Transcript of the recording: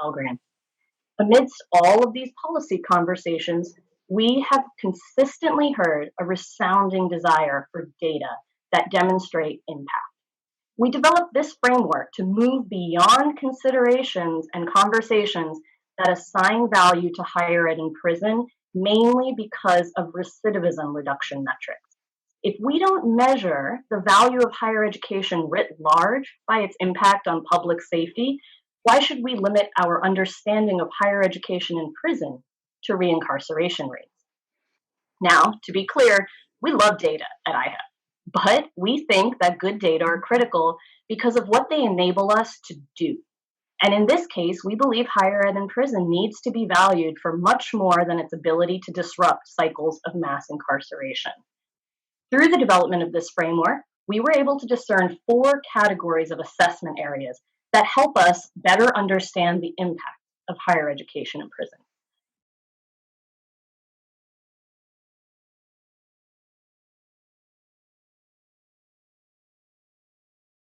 Pell Grant. Amidst all of these policy conversations, we have consistently heard a resounding desire for data that demonstrate impact. We developed this framework to move beyond considerations and conversations that assign value to higher ed and prison, mainly because of recidivism reduction metrics. If we don't measure the value of higher education writ large by its impact on public safety, why should we limit our understanding of higher education in prison to reincarceration rates? Now, to be clear, we love data at IHEP, but we think that good data are critical because of what they enable us to do. And in this case, we believe higher ed in prison needs to be valued for much more than its ability to disrupt cycles of mass incarceration. Through the development of this framework, we were able to discern 4 categories of assessment areas that help us better understand the impact of higher education in prison.